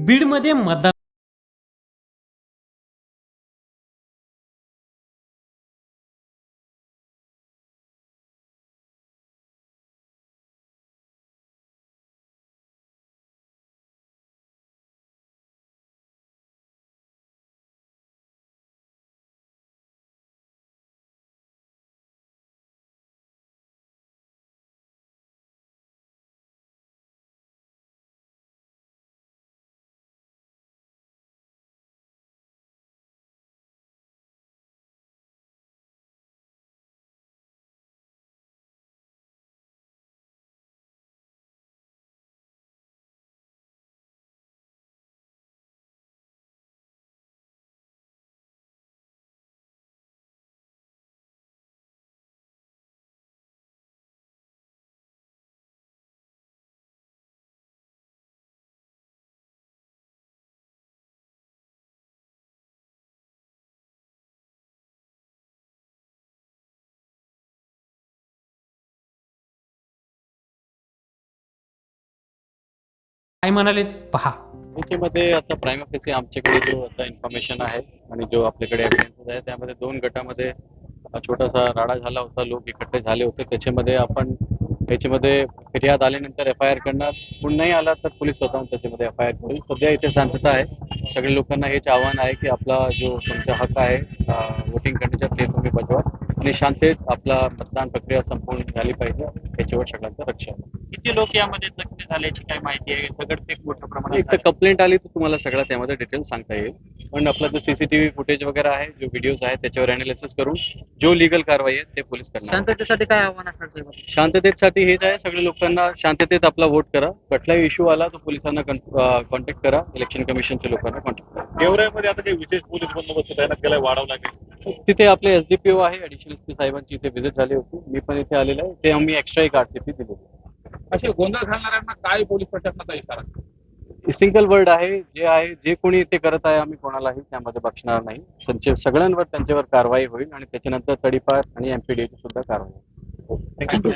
बीडमध्ये मतदान काय म्हणाले पहा. त्याच्यामध्ये आता प्रायमा फेसी आमच्याकडे जो आता इन्फॉर्मेशन आहे आणि जो आपल्याकडे एव्हिडन्सेस आहे त्यामध्ये 2 गटामध्ये छोटासा राडा झाला होता, लोक इकट्ठे झाले होते. त्याच्यामध्ये फिर्याद आल्यानंतर FIR करणार, कोण नाही आला तर पोलीस स्वतःहून त्याच्यामध्ये FIR करेल. सध्या इथे शांतता आहे. सगळ्या लोकांना हेच आव्हान आहे की आपला जो तुमचा हक्क आहे वोटिंग करण्याचा ते तुम्ही बजवा आणि शांततेत आपला मतदान प्रक्रिया संपूर्ण झाली पाहिजे, याच्यावर सगळ्यांचं लक्ष आहे. किती लोक यामध्ये जखमी झाल्याची काय माहिती आहे? दगडफेक मोठ्या प्रमाणात एक तर कंप्लेंट आली तर तुम्हाला सगळं त्यामध्ये डिटेल सांगता येईल. पण आपला जो CCTV फुटेज वगैरे आहे, जो व्हिडिओज आहे त्याच्यावर अनालिसिस करून जो लिगल कारवाई आहे ते पोलीस करणार. शांततेसाठी काय आव्हान असणार साहेब? शांततेसाठी हेच आहे, सगळ्या लोकांना शांततेत आपला वोट करा. कुठलाही इश्यू आला तर पोलिसांना कॉन्टॅक्ट करा, इलेक्शन कमिशनच्या लोकांना कॉन्टॅक्ट करा. गेवराईमध्ये आता काही विशेष पोलीस बंदोबस्त तैनात केलाय, वाढवला लागेल. तिथे आपले SDPO आहे, ॲडिशनल SP साहेबांची इथे व्हिजिट झाली होती. मी पण इथे आलेलो आहे. ते आम्ही एक्स्ट्रा एक RCP दिलेली. असे गोंधळ घालणाऱ्यांना काय पोलीस प्रशासनाचा इशारा? सिंगल वर्ड आहे, जे कोणी ते करत आहे आम्ही कोणालाही त्यामध्ये बक्षणार नाही. सगळ्यांवर त्यांच्यावर कारवाई होईल आणि त्याच्यानंतर तडीपार आणि MPDची सुद्धा कारवाई होईल. थँक्यू.